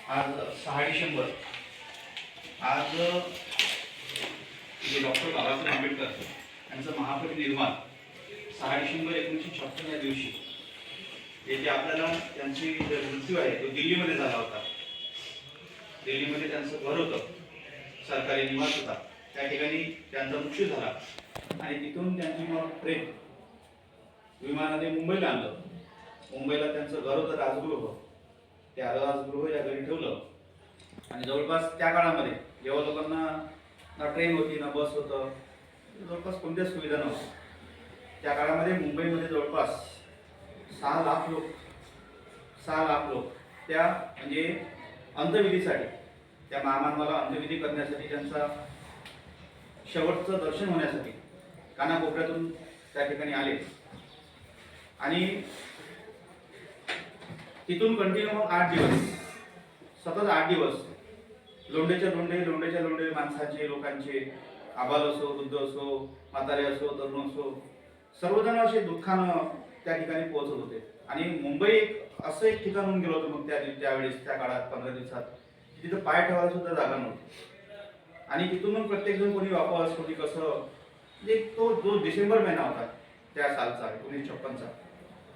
आज 6 डिसेंबर आज डॉक्टर बाबासाहेब आंबेडकर यांचं महापरिनिर्वाण 6 डिसेंबर 1956 या दिवशी येथे आपल्याला त्यांची मृत्यू आहे तो दिल्लीमध्ये झाला होता. दिल्लीमध्ये त्यांचं घर होतं, सरकारी निवास होता, त्या ठिकाणी त्यांचा मृत्यू झाला आणि तिथून त्यांची मग ट्रेन विमानाने मुंबईला आणलं. मुंबईला त्यांचं घर होतं राजगृह, त्या राजगृह या घरी ठेवलं आणि जवळपास त्या काळामध्ये जेव्हा लोकांना ना ट्रेन होती ना बस होतं, जवळपास कोणत्याच सुविधा नव्हत्या. त्या काळामध्ये मुंबईमध्ये जवळपास 6 लाख लोक त्या म्हणजे अंत्यविधीसाठी, त्या महामानवाला अंत्यविधी करण्यासाठी, त्यांचा शेवटचं दर्शन होण्यासाठी कानाकोपऱ्यातून त्या ठिकाणी आले आणि तिथून कंटिन्यू मग 8 दिवस, सतत 8 दिवस लोंढेच्या लोंढे माणसांचे, लोकांचे, आबाल असो, वृद्ध असो, म्हातारे असो, तरुण असो, सर्वजण असे दुःखानं त्या ठिकाणी पोहोचत होते. आणि मुंबई एक असं एक ठिकाण होऊन गेलं होतं मग त्यावेळेस, त्या काळात 15 दिवसात तिथं पाय ठेवायला सुद्धा जागा नव्हती. आणि तिथून मग प्रत्येक जण कोणी वापस, कोणी कसं, म्हणजे तो जो डिसेंबर महिना होता त्या सालचा 1956चा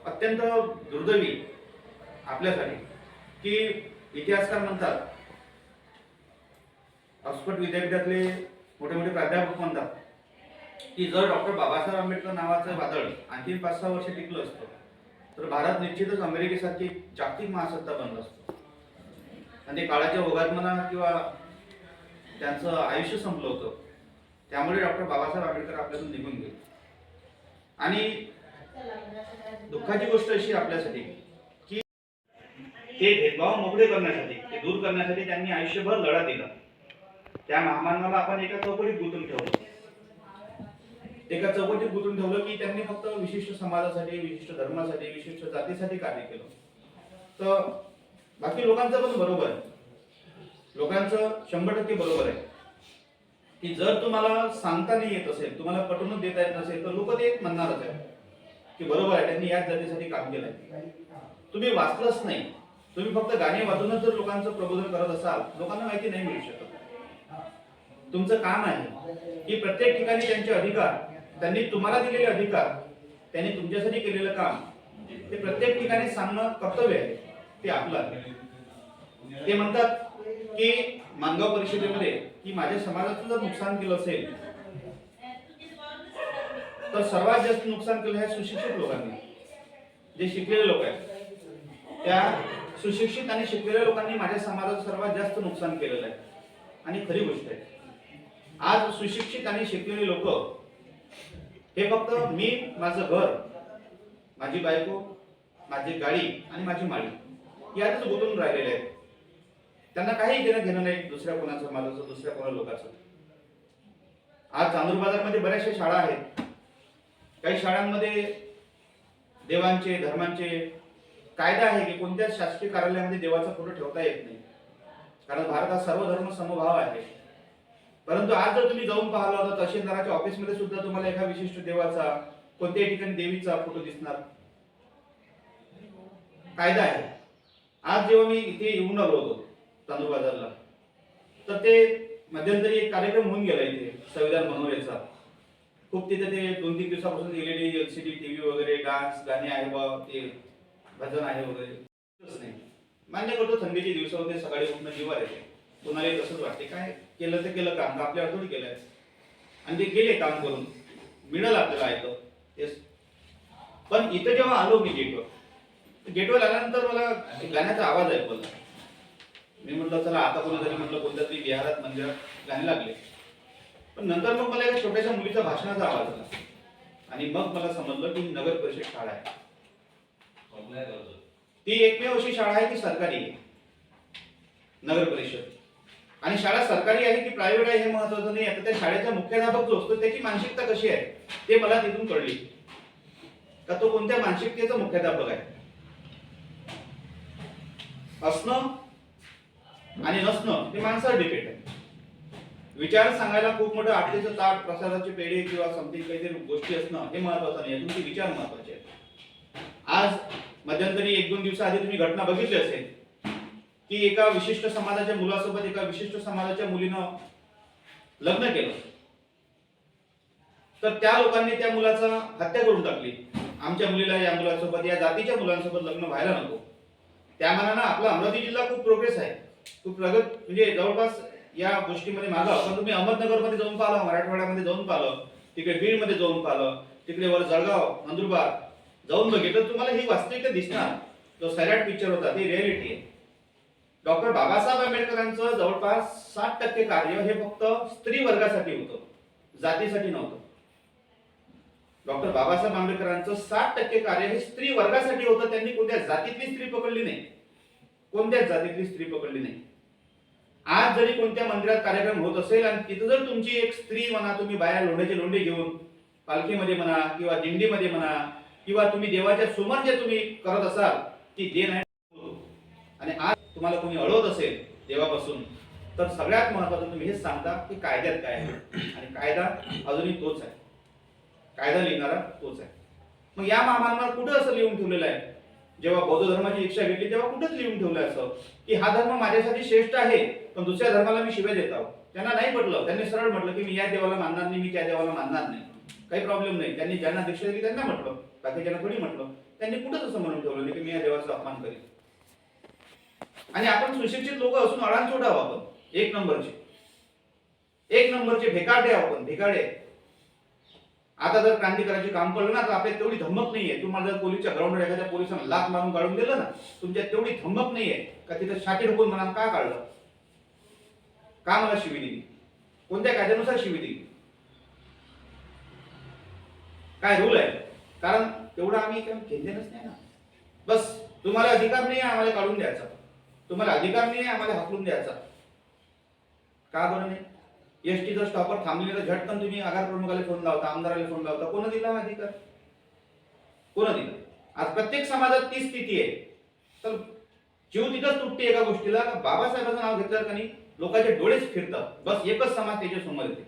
अत्यंत दुर्दैवी आपल्यासाठी, की इतिहासकार म्हणतात, ऑक्सफर्ड विद्यापीठातले मोठे मोठे प्राध्यापक म्हणतात की जर डॉक्टर बाबासाहेब आंबेडकर नावाचं वादळ आणखी 5-6 वर्ष टिकलं असतं तर भारत निश्चितच अमेरिकेसारखी जागतिक महासत्ता बनला असतो. आणि ते काळाच्या ओघात म्हणा किंवा त्यांचं आयुष्य संपलं होतं, त्यामुळे डॉक्टर बाबासाहेब आंबेडकर आपल्यातून निघून गेले. आणि दुःखाची गोष्ट अशी आपल्यासाठी की ते भेदभाव मोकळे करण्यासाठी, ते दूर करण्यासाठी त्यांनी आयुष्यभर लढा दिला. त्या महामानवाला आपण एका चौकटीत गुंतून ठेवलं, की त्यांनी फक्त विशिष्ट समाजासाठी, विशिष्ट धर्मासाठी, विशिष्ट जातीसाठी कार्य केलं. तर बाकी लोकांचं पण बरोबर आहे, लोकांचं 100% बरोबर आहे की जर तुम्हाला सांगता नाही येत असेल, तुम्हाला पटवून देता येत नसेल तर लोक ते म्हणणारच आहे की बरोबर आहे, त्यांनी याच जातीसाठी काम केलंय. तुम्ही वाचलंच नाही, तुम्ही फक्त गाणे वाजवूनच जर लोकांचं प्रबोधन करत असाल, लोकांना माहिती नाही मिळू शकत. तुमचं काम आहे की प्रत्येक ठिकाणी त्यांचे अधिकार, त्यांनी तुम्हाला दिलेले अधिकार, त्यांनी तुमच्यासाठी केलेलं काम, ते प्रत्येक ठिकाणी सांगणं कर्तव्य आहे, ते आपलं आहे. ते म्हणतात की मानगाव परिषदेमध्ये की माझ्या समाजाचं जर नुकसान केलं असेल तर सर्वात जास्त नुकसान केलं आहे सुशिक्षित लोकांनी, जे शिकलेले लोक आहेत. त्या सुशिक्षित आणि शिकलेल्या लोकांनी माझ्या समाजाचं सर्वात जास्त नुकसान केलेलं आहे. आणि खरी गोष्ट आहे, आज सुशिक्षित आणि शिकलेले लोक हे फक्त मी, माझं घर, माझी बायको, माझी गाडी आणि माझी माळी यातच गुंतून राहिलेले आहेत. त्यांना काही घेणं नाही दुसऱ्या कोणाचं समाजाचं, दुसऱ्या कोणा लोकांचं. आज चांदूर बाजारमध्ये बऱ्याचशा शाळा आहेत. काही शाळांमध्ये देवांचे, धर्मांचे कायदा आहे की कोणत्याच शासकीय कार्यालयामध्ये देवाचा फोटो ठेवता येत नाही, कारण भारत हा सर्वधर्म समभाव आहे. परंतु आज जर तुम्ही जाऊन पाहिलं तर तहसीलदाराच्या ऑफिसमध्ये सुद्धा तुम्हाला एका विशिष्ट देवाचा, कोणत्याही ठिकाणी देवीचा फोटो दिसणार. कायदा आहे. आज जेव्हा मी इथे येऊन आलो होतो चांदूर बाजारला, तर ते मध्यंतरी एक कार्यक्रम होऊन गेला इथे संविधान मनोरेचा. खूप तिथे ते 2-3 दिवसापासून LED, LCD TV वगैरे, डान्स, गाणे आहे बा, ते भजन आहे वगैरे. नाही, मान्य करतो थंडीचे दिवस होते, सकाळी उठणं जीवार येते, कोणालाही तसंच वाटते, काय केलं ते केलं काम, आपल्या थोडी केलंय. आणि ते गेले काम करून, मिळालं आपल्याला ऐकलं तेच. पण इथं जेव्हा आलो मी गेटवर आल्यानंतर मला गाण्याचा आवाज ऐकवला. मी म्हटलं चला आता कोणीतरी, म्हटलं कोणत्या तरी विहारात मंदिरात गाणे लागले. पण नंतर मग मला एका छोट्याशा मुलीचा भाषणाचा आवाज आला आणि मग मला समजलं की नगर परिषद शाळा आहे. ती एकमेव अशी शाळा आहे की सरकारी आहे, नगर परिषद. आणि शाळा सरकारी आहे की प्रायव्हेट आहे हे महत्वाचं नाही. आता त्या शाळेचा मुख्याध्यापक जो असतो त्याची मानसिकता कशी आहे ते मला तिथून कळली, का तो कोणत्या मानसिकतेचा मुख्याध्यापक आहे. असणं आणि नसणं ते माणसावर डिपेंड आहे. विचार सांगायला खूप मोठं आटलीचं ताट, प्रसादाची पेढी किंवा समथिंग काहीतरी गोष्टी असणं हे महत्वाचं नाही, तुमचे विचार महत्वाचे आहेत. आज मध्यंतरी 1-2 दिवसाआधी तुम्ही घटना बघितली असेल की एका विशिष्ट समाजाच्या मुलासोबत एका विशिष्ट समाजाच्या मुलीनं लग्न केलं, तर त्या लोकांनी त्या मुलाचा हत्या करून टाकली. आमच्या मुलीला या मुलासोबत, या जातीच्या मुलांसोबत लग्न व्हायला नको. त्या मानानं आपला अमरावती जिल्हा खूप प्रोग्रेस आहे, खूप प्रगत, म्हणजे जवळपास या गोष्टीमध्ये मागं. पण तुम्ही अहमदनगरमध्ये जाऊन पाहिलं, मराठवाड्यामध्ये जाऊन पाहिलं, तिकडे बीडमध्ये जाऊन पाहिलं, तिकडे वर जळगाव, नंदुरबार जाऊन बघितलं, तुम्हाला ही वास्तविकता दिसणार. जो सैराट पिक्चर होता ती रियालिटी आहे. डॉक्टर बाबासाहेब आंबेडकरांचं जवळपास 60% कार्य हे फक्त स्त्री वर्गासाठी होतं, जातीसाठी नव्हतं. डॉक्टर बाबासाहेब आंबेडकरांचं 60% कार्य हे स्त्री वर्गासाठी होतं. त्यांनी कोणत्या जातीतली स्त्री पकडली नाही, कोणत्याच जातीतली स्त्री पकडली नाही. आज जरी कोणत्या मंदिरात कार्यक्रम होत असेल आणि तिथं जर तुमची एक स्त्री म्हणा, तुम्ही बाया लोंढ्याचे लोंढे घेऊन पालखीमध्ये म्हणा किंवा दिंडीमध्ये म्हणा, किंवा तुम्ही देवाच्या समोर जे तुम्ही करत असाल ती देण आहे, आणि आज तुम्हाला कोणी अडवत असेल देवापासून, तर सगळ्यात महत्त्वाचं तुम्ही हेच सांगता की कायद्यात काय आहे, आणि कायदा अजूनही तोच आहे, कायदा लिहिणारा तोच आहे. मग या महामानवावर कुठं असं लिहून ठेवलेलं आहे? जेव्हा बौद्ध धर्माची दीक्षा घेतली तेव्हा कुठंच लिहून ठेवलं असं की हा धर्म माझ्यासाठी श्रेष्ठ आहे, पण दुसऱ्या धर्माला मी शिव्या देत आहोत? त्यांना नाही पटलं. त्यांनी सरळ म्हटलं की मी या देवाला मानणार नाही, मी त्या देवाला मानणार नाही, काही प्रॉब्लेम नाही. त्यांनी ज्यांना दीक्षा दिली त्यांना म्हटलं, बाकीच्यांना थोडी म्हटलं. त्यांनी कुठंच असं म्हणून ठेवलं नाही की मी या देवाचा अपमान करेन. आणि आपण सुशिक्षित लोक असून अडाणचोट आहोत आपण, एक नंबरचे भेकाडे आहोत आपण, भेकाडे. आता जर क्रांती करायचे काम पडलं ना, तर आपल्यात तेवढी धमक नाहीये. तुम्हाला जर पोलीसच्या ग्राउंडवर एखाद्या पोलिसांना लाथ मारून काढून दिलं ना, तुमच्यात तेवढी धमक नाहीये का तिथं छाती ढकलून म्हणा का काढलं, का मला शिवी दिली, कोणत्या कायद्यानुसार शिवी दिली, काय रूल आहे? कारण तेवढं आम्ही घेतलेलंच नाही ना. बस तुम्हाला अधिकार नाही आहे आम्हाला काढून द्यायचा, तुम्हाला अधिकार नाही आहे आम्हाला हाकलून द्यायचा. का बरं नाही? एसटीचा स्टॉपवर थांबलेलं झटकन तुम्ही आगार प्रमुखाला फोन लावता, आमदाराला फोन लावता. कोण दिला अधिकार? कोण दिला? आज प्रत्येक समाजात ती स्थिती आहे. तर जीव तिथंच तुटते एका गोष्टीला, बाबासाहेबांचं नाव घेतलं का नाही लोकांचे डोळेच फिरतात. बस एकच समाज त्याच्या समोर येते.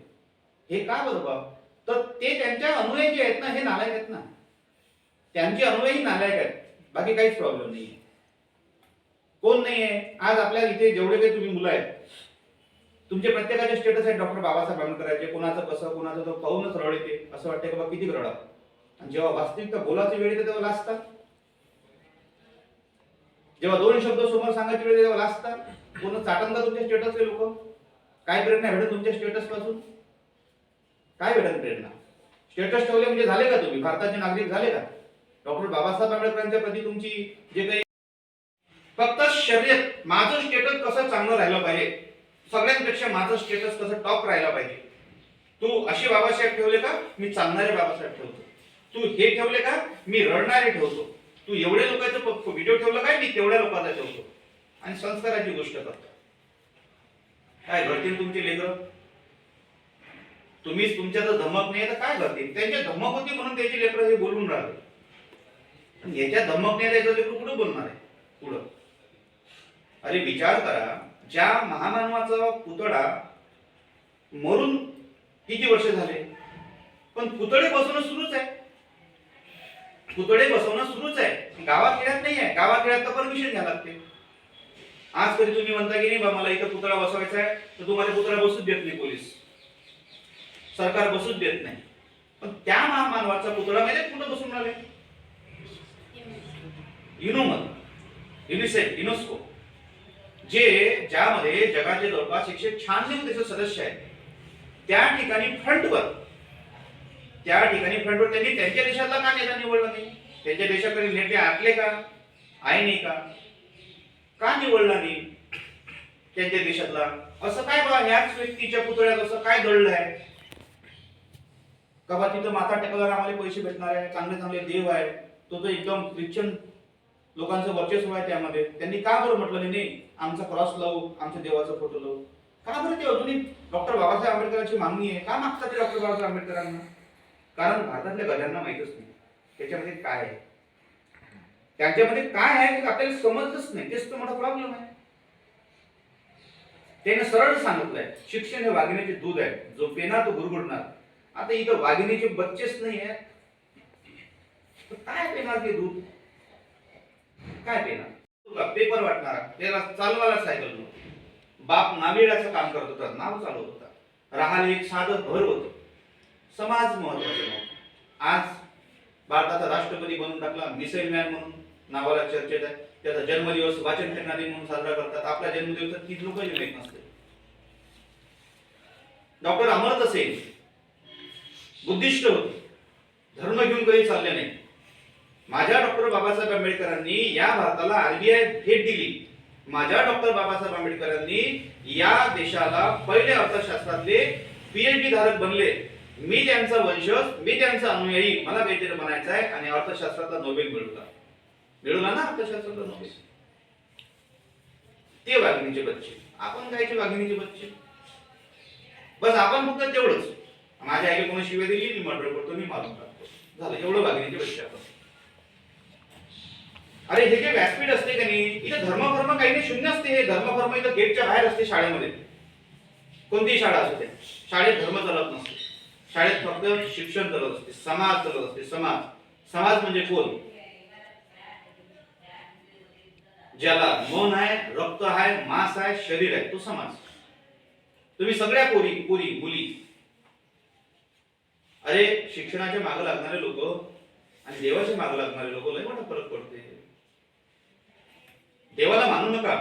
हे का बरोबर? तर ते त्यांच्या अनुयायी जे आहेत ना, हे नालायक आहेत ना, त्यांचे अनुयायी नालायक आहेत, बाकी काहीच प्रॉब्लेम नाहीये. कोण नाहीये आज आपल्या इथे जेवढे काही तुम्ही मुलं आहेत, तुमचे प्रत्येकाचे स्टेटस आहेत डॉक्टर बाबासाहेब आंबेडकरांचे. कोणाचं कसं, कोणाचं तो पाहूनच रड येते, असं वाटतं की बाबा किती रडा. आणि जेव्हा वास्तविकता बोलायची वेळ येते तेव्हा लाजतात, जेव्हा दोन शब्द समोर सांगायची वेळ तेव्हा लाजतात. कोण चाटन का तुमच्या स्टेटसचे लोक? काय प्रेरणा भेटत तुमच्या स्टेटस पासून? काय भेटत प्रेरणा? स्टेटस ठेवले म्हणजे झाले का तुम्ही भारताचे नागरिक झाले का? डॉक्टर बाबासाहेब आंबेडकरांच्या प्रती तुमची जे काही फक्त शर्यत, माझं स्टेटस कसं चांगलं राहिलं पाहिजे, सगळ्यांपेक्षा माझं स्टेटस कसं टॉप राहिला पाहिजे. तू असे बाबासाहेब ठेवले का, मी चालणारे बाबासाहेब ठेवतो. तू हे ठेवले का, मी रडणारे ठेवतो. तू एवढे लोकांचं व्हिडिओ ठेवलं काय, मी तेवढ्या लोकांना ठेवतो. आणि संस्काराची गोष्ट करतो. काय घडतील तुमचे लेकरं? तुम्हीच तुमच्या जर धमक नाही तर काय करतील? त्यांच्या धमक होती म्हणून त्याची लेकरं हे बोलून राहिले. याच्या धमक नाही त्याचं लेकरं कुठं बोलणार आहे पुढं? अरे विचार करा, ज्या महामानवाचा पुतळा मरून किती वर्ष झाले, पण पुतळे बसवणं सुरूच आहे. पुतळे बसवणं सुरूच आहे. गावाखेड्यात नाही आहे, गावाखेड्यात तर परमिशन घ्यावं लागते. आज तरी तुम्ही म्हणता की नाही बा मला इथं पुतळा बसवायचा आहे, तर तुम्हाला पुतळा बसूच देत नाही पोलीस, सरकार बसूच देत नाही. पण त्या महामानवाचा पुतळा म्हणजे कुठं बसून राहिले? युनेस्को, जे ज्यामध्ये जगाचे जवळपास 196 देश सदस्य आहेत, त्या ठिकाणी फ्रंटवर त्यांनी त्यांच्या देशातला का नेता निवडला नाही? त्यांच्या देशाकडे नेते आटले का? आहे नाही का? का निवडला नाही त्यांच्या देशातला? असं काय बा ह्याच व्यक्तीच्या पुतळ्यात असं काय दडलंय का बा तिथं माथा टेकल्यावर आम्हाला पैसे भेटणार आहे, चांगले चांगले देव आहे, तो एकदम ख्रिश्चन लोकांचं वर्चस्व आहे त्यामध्ये. त्यांनी का बरं म्हटलं नाही आमचा क्रॉस लावू, आमच्या देवाचा फोटो लावू? का बरं ते अजूनही डॉक्टर बाबासाहेब आंबेडकरांची मागणी आहे? का मागतात ते डॉक्टर बाबासाहेब आंबेडकरांना? कारण भारतातल्या गद्यांना माहितच नाही त्याच्यामध्ये काय आहे, त्यांच्यामध्ये काय आहे ते आपल्याला समजतच नाही. तेच तर मोठा प्रॉब्लेम आहे. त्याने सरळ सांगितलंय, शिक्षण हे वाघिणीचे दूध आहे, जो पेना तो गुरगुरणार. आता इथं वाघिणीचे बच्चेच नाही आहेत, काय पेणार ते दूध? काय पेणार? पेपर वाटणारा, त्याला चालवायला सायकल नव्हती. बाप नामेडाचं काम करत होता, नाव चालवत होता. राहायला एक साधं घर होतं. समाज महत्वाचा नव्हता. आज भारताचा राष्ट्रपती बनवून टाकला, मिसाईल मॅन म्हणून नावाला चर्चेत आहे. त्याचा जन्मदिवस वाचन प्रेरणा दिन म्हणून साजरा करतात. आपल्या जन्मदिवसात किती लोक माहित नसते. डॉक्टर अमर्त्य सेन बुद्धिस्ट होते, धर्म घेऊन कधी चालले नाही. माझ्या डॉक्टर बाबासाहेब आंबेडकरांनी या भारताला आरबीआय भेट दिली. माझ्या डॉक्टर बाबासाहेब आंबेडकरांनी या देशाला पहिले अर्थशास्त्रातले पीएचडी धारक बनले. मी त्यांचा वंशज, मी त्यांचा अनुयायी, मला काहीतरी म्हणायचं आहे. आणि अर्थशास्त्रातला नोबेल मिळवला ना, अर्थशास्त्रातला नोबेल. ते वाघिणीचे बच्चे, आपण कायचे वाघिणीचे बच्चे. बस आपण फक्त तेवढंच, माझ्या आईला कोणी शिवाय दिली, मी मर्डर करतो, मी मारून टाकतो, झालं. एवढं वाघिणीचे बच्चे आपण. अरे हे जे व्यासपीठ असते का नाही, इथं धर्म काही नाही, शून्य असते. हे धर्म इथं गेटच्या बाहेर असते. शाळेमध्ये कोणतीही शाळा असू दे, शाळेत धर्म चालत नसते. शाळेत फक्त शिक्षण चालत असते, समाज चालत असते. समाज म्हणजे कोण? ज्याला मन आहे, रक्त आहे, मांस आहे, शरीर आहे, तो समाज. तुम्ही सगळ्या पोरी मुली, अरे शिक्षणाच्या मागे लागणारे लोक आणि देवाच्या मागे लागणारे लोक, लय मोठा फरक पडते. देवाला मानू नका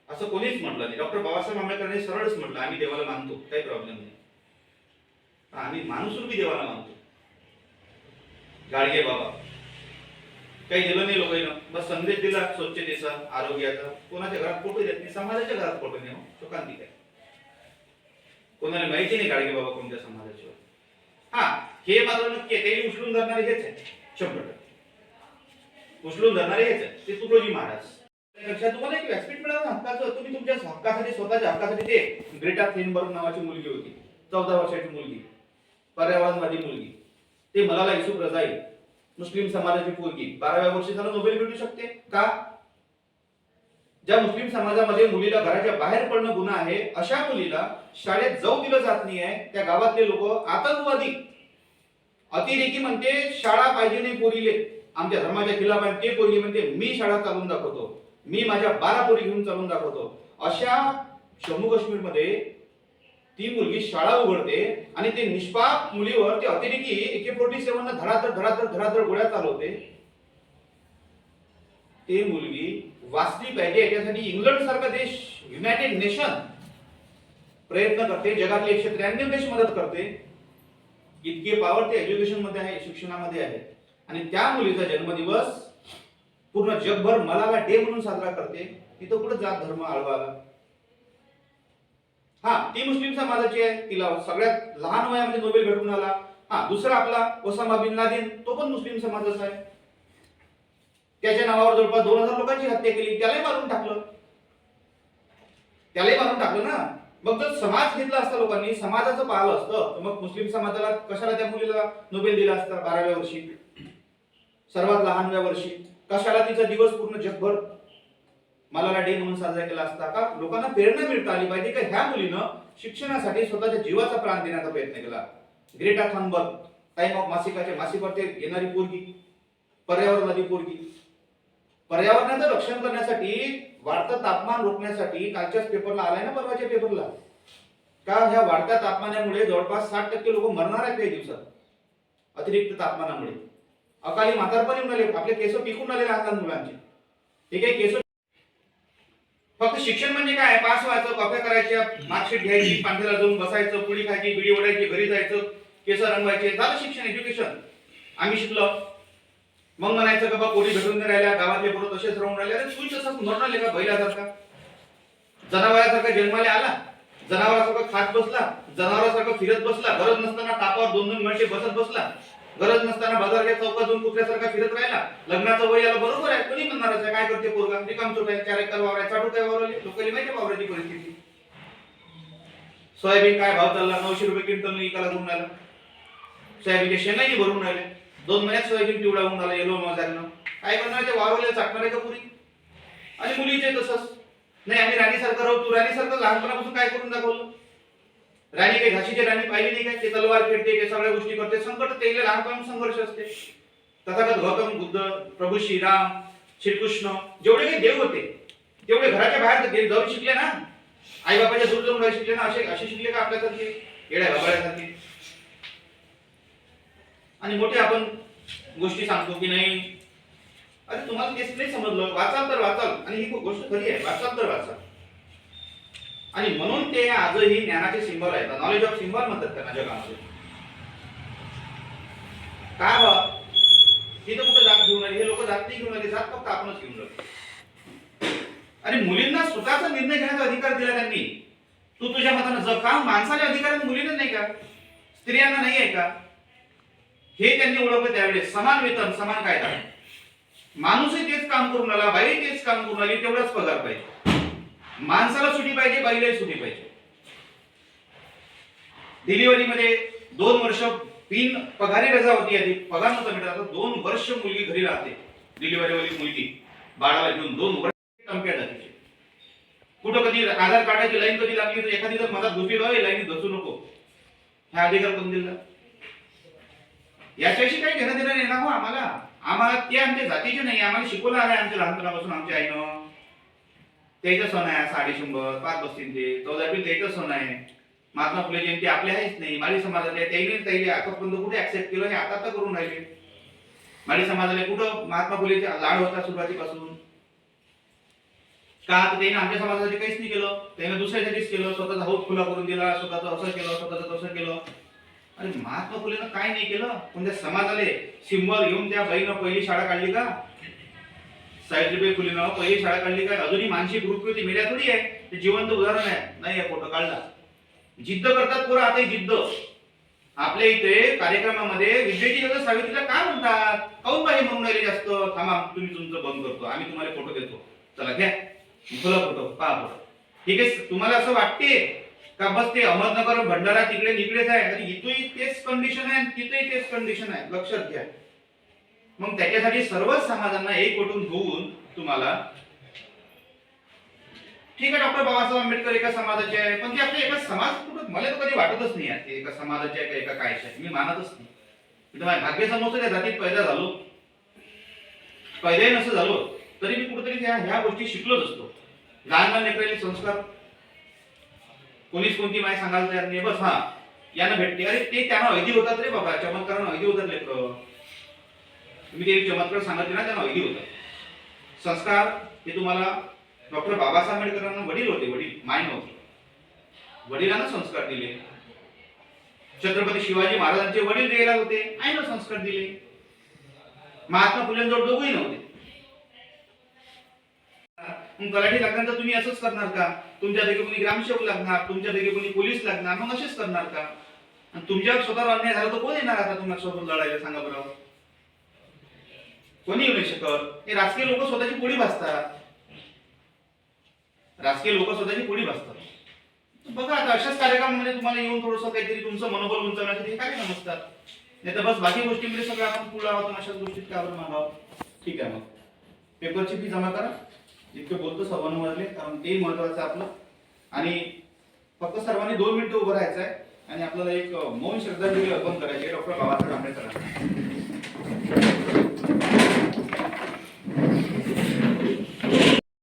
असं कोणीच म्हटलं नाही. डॉक्टर बाबासाहेब आंबेडकरांनी सरळच म्हटलं, आम्ही देवाला मानतो, काही प्रॉब्लेम नाही. आम्ही माणूसरूपी देवाला मानतो. गाडगे बाबा काही दिलं नाही लोकांना, बस संदेश दिला स्वच्छतेचा, आरोग्याचा. कोणाच्या घरात फोटो देत नाही, समाजाच्या घरात फोटो नाही. शोकांतिक आहे. कोणाला माहिती नाही गाडगे बाबा कोणत्या समाजाचे. हा, हे मात्र नक्की आहे, ते उचलून धरणारे हेच आहे, 100% उचलून धरणारे हेच आहे, ते तुकडोजी महाराज. तुम्हाला एक व्यासपीठ मिळालं हक्काचं. तुम्ही तुमच्या हक्कासाठी, स्वतःच्या हक्कासाठी. ते ग्रेटा थेनबर्ग नावाची मुलगी होती, 14 वर्षाची मुलगी, पर्यावरणवादी मुलगी. ते मलाला युसुफ मुस्लिम समाजाची पोरगी 12व्या वर्षी झालं नोबेल भेटू शकते का? ज्या मुस्लिम समाजामध्ये मुलीला घराच्या बाहेर पडणं गुन्हा आहे, अशा मुलीला शाळेत जाऊ दिलं जात नाही आहे. त्या गावातले लोक आतंकवादी, अतिरेकी म्हणते, शाळा पाहिजे नाही पोरीले, आमच्या धर्माच्या खिलाफ आहे. ते पोरगी म्हणते, मी शाळा चालवून दाखवतो, मी माझ्या 12 पोरी घेऊन चालून दाखवतो. अशा जम्मू काश्मीर मध्ये ती मुलगी शाळा उघडते आणि ते निष्पाप मुलीवर ते अतिरेकी AK-47 न धडाधड गोळ्या चालवते. ते मुलगी वाचली पाहिजे याच्यासाठी इंग्लंड सारखा देश, युनायटेड नेशन प्रयत्न करते, जगातले 193 देश मदत करते. इतके पॉवर ते एज्युकेशन मध्ये आहे, शिक्षणामध्ये आहे. आणि त्या मुलीचा जन्मदिवस पूर्ण जगभर मलाला डे म्हणून साजरा करते. तिथं कुठे जात धर्म आळवाला. हा, ती मुस्लिम समाजाची आहे, तिला सगळ्यात लहान वयामध्ये नोबेल भेटून आला. हा, दुसरा आपला ओसामा बिन लादेन, तो पण मुस्लिम समाजाचा आहे. त्याच्या नावावर जवळपास 2000 लोकांची हत्या केली, त्यालाही मारून टाकलं ना. मग जर समाज घेतला असता लोकांनी, समाजाचं पाहिलं असतं, मग मुस्लिम समाजाला कशाला त्या मुलीला नोबेल दिला असता 12व्या वर्षी, सर्वात लहानव्या वर्षी? कशाला तिचा दिवस पूर्ण जगभर मलाला डे म्हणून साजरा केला असता? का लोकांना प्रेरणा मिळता आली पाहिजे की ह्या मुलीनं शिक्षणासाठी स्वतःच्या जीवाचा प्राण देण्याचा प्रयत्न केला. ग्रेटा थनबर्ग, टाइम ऑफ मासिकाच्या मासिकावर ते येणारी पोरगी, पर्यावरणवादी पोरगी, पर्यावरणाचं रक्षण करण्यासाठी, वाढतं तापमान रोखण्यासाठी. कालच्याच पेपरला आलाय ना, परवाच्या पेपरला, का ह्या वाढत्या तापमानामुळे जवळपास 60% लोक मरणार आहेत काही दिवसात, अतिरिक्त तापमानामुळे. अकाली म्हातारपणी होऊन आले, आपले केस पिकून आलेले लहान मुलांचे. हे काही केस, फक्त शिक्षण म्हणजे काय? पास व्हायचं, कॉप्या करायच्या, मार्कशीट घ्यायची, पांढऱ्याला जाऊन बसायचं, पुडी खायची, बिडी ओढायची, घरी जायचं, केस रंगवायचे, झालं शिक्षण, एज्युकेशन. आम्ही शिकलो. मग म्हणायचं का बा पोरी भेटून नाही राहिल्या, गावातले पोरं तसेच राहून राहिले. अरे तू तसंच मरून आले का बैलासारखा? जनावरासारखा जन्माला आला, जनावरासारखं खात बसला, जनावरासारखं फिरत बसला, गरज नसताना तापावर 2-2 घंटे बसत बसला, गरज नसताना बाजारच्या चौकात जाऊन कुत्र्यासारखा फिरत राहिला. लग्नाचं वय याला बरोबर आहे, कोणी म्हणणारच आहे. काय करते पोरगा? रिकामचोट आहे, 4 एकर वावर आहे, चाटू काय वावरले? लोकांनी माहिती वावराची परिस्थिती. सोयाबीन काय भाव चालला? 900 रुपये क्विंटल विकायला करून राहिला. सोयाबीनच्या शेंगाही भरून राहिले. 2 महिन्यात सोयाबीन पिवळा होऊन आला, येलो मोजायला. काय करणार? ते वावरले चाटणारे का पुरी? आणि मुलीचे तसंच नाही, आम्ही राणीसारखं राहू. तू राणीसारखं लहानपणापासून काय करून दाखवलं? राणी काही झाशीची राणी पाहिली नाही काय? ते तलवार खेळते, ते सगळ्या गोष्टी करते. संकट ते लहानपणापासून संघर्ष असते. तथागत गौतम बुद्ध, प्रभू श्रीराम, श्रीकृष्ण जेवढे काही देव होते तेवढे घराच्या बाहेर जाऊन शिकले ना, आई बाबाच्या दूर जाऊन शिकले ना, असे असे शिकले का आपल्यासारखे येड्या बाबाळ्यासारखे? आणि मोठे आपण गोष्टी सांगतो की नाही, अरे तुम्हाला तेच नाही समजलं, वाचाल तर वाचाल, आणि ही गोष्ट खरी आहे, वाचाल तर वाचाल. आणि म्हणून ते आजही ज्ञानाचे सिंबल आहेत, नॉलेज ऑफ सिंबल म्हणतात त्यांना जगामध्ये. का बा तिथं कुठं जात घेऊन आले? हे लोक जात नाही घेऊन आले, जात फक्त आपणच घेऊन आलो. अरे मुलींना स्वतःचा निर्णय घेण्याचा अधिकार दिला त्यांनी. तू तुझ्या मतानं जग. का माणसाला अधिकार मुलींना नाही का? स्त्रियांना नाही आहे का? हे त्यांनी ओळखलं त्यावेळेस. समान वेतन, समान कायदा. माणूसही तेच काम करून आला, बाई तेच काम करून आली, तेवढाच पगार पाहिजे. माणसाला सुटी पाहिजे, बाईलाही सुटी पाहिजे. डिलिव्हरीमध्ये 2 वर्ष बिन पगारी रजा होती, आधी पगार नव्हता मिळत. आता 2 वर्ष मुलगी घरी राहते, डिलिव्हरीवाली मुलगी बाळाला घेऊन 2 वर्ष टमक्या जाते. कुठं कधी आधार कार्डाची लाईन कधी लागली तर एखादी जर मधात घुसली तर लाईनीत घसू नको, हा अधिकार कोण दिला? याच्याशी काही घेणं देणं नाही ना हो आम्हाला. आम्हाला ते आमच्या जातीचे नाही, आम्हाला शिकवलं आहे आमच्या लहानपणापासून आमच्या आईनं. त्याचं सण आहे 150 5 बसतील ते 14 एप्रिल त्याचं सण आहे. महात्मा फुले जयंती आपले आहेच नाही, माळी समाजातले त्याने आतापर्यंत कुठे ऍक्सेप्ट केलं हे आता करून राहिले. माळी समाजाला कुठं महात्मा फुलेचे लाड होता सुरुवातीपासून का? तर त्याने आमच्या समाजासाठी काहीच नाही केलं, त्याने दुसऱ्यासाठीच केलं. स्वतःचा हौस खुला करून दिला, स्वतःचं असं केलं, स्वतःचं तसं केलं. आणि महात्मा फुलेनं काय नाही केलं? पण त्या समाजाले सिंबल घेऊन त्या बाईनं पहिली शाळा काढली का? सावित्रीबाई फुलेनं पहिली शाळा काढली का? अजूनही मानसिक वृत्ती होती, मेल्या थोडी आहे, ते जिवंत उदाहरण आहे. नाही आहे, फोटो काढला. जिद्द करतात पुरा आताही जिद्द. आपल्या इथे कार्यक्रमामध्ये विद्येची गरज सावित्रीला काय म्हणतात? काऊन बाई म्हणून राहिले जास्त? थांबा तुम्ही तुमचं बंद करतो, आम्ही तुम्हाला फोटो देतो, चला घ्या खुला फोटो, पहा फोटो. ठीक आहे, तुम्हाला असं वाटते का बस ते अहमदनगर भंडारा तिकडे निकडेच आहे? आणि इथेही तेच कंडिशन आहे, तिथेही तेच कंडिशन आहे, लक्षात घ्या. मग त्याच्यासाठी सर्वच समाजांना एकवटून घेऊन तुम्हाला, ठीक आहे डॉक्टर बाबासाहेब आंबेडकर एका समाजाचे आहे, पण ते आपले एका समाज कुठं मला तर कधी वाटतच नाही आहे एका समाजाचे आहे का एका कायचे आहे, मी मानतच नाही. माझ्या भाग्य समोर त्या जातीत पैदा झालो, पैदाही नसं झालो तरी मी कुठेतरी ह्या गोष्टी शिकलोच असतो. लहान लहान लेकरांचे संस्कार कोणीच कोणती माय सांगायला तयार नाही, बस हा यानं भेटते. अरे ते त्यांना ऐदी होतात रे बाबा, चमत्कारानं ऐदी होतात लेकर. तुम्ही ते चमत्कार सांगितले ना, त्यांना ऐदी होतात. संस्कार हे तुम्हाला डॉक्टर बाबासाहेब आंबेडकरांना वडील होते, वडील माय नव्हते, वडिलांना संस्कार दिले. छत्रपती शिवाजी महाराजांचे वडील द्यायला होते, आईनं संस्कार दिले. महात्मा फुलेंजवळ दोघंही नव्हते. मग तलाठी लागल्यानंतर तुम्ही असंच करणार का? तुमच्यापैकी कोणी ग्रामसेवक लागणार, तुमच्यापैकी कोणी पोलीस लागणार, मग असेच करणार का? आणि तुमच्यावर स्वतःवर अन्याय झाला तर कोण येणार आता तुम्हाला सोबत लढायला? सांगा बरं, कोणी येऊ नाही शकत. हे राजकीय लोक स्वतःची पोळी भाजतात, राजकीय लोक स्वतःची पोळी भाजतात. बघा आता अशाच कार्यक्रमामध्ये तुम्हाला येऊन थोडंसं काहीतरी तुमचं मनोबल उंचावण्यासाठी हे कार्यक्रम असतात. नाही तर बस बाकी गोष्टींमध्ये सगळं आपण पुढे आहोत, अशाच गोष्टीत का बरं मागावं? ठीक आहे, मग पेपरची फी जमा करा. इतकं बोलतो 1:15 वाजले, कारण ते महत्वाचं आपलं. आणि फक्त सर्वांनी 2 मिनिटं उभं राहायचं आहे आणि आपल्याला एक मौन श्रद्धांजली अर्पण करायची आहे डॉक्टर बाबासाहेब आंबेडकरांना.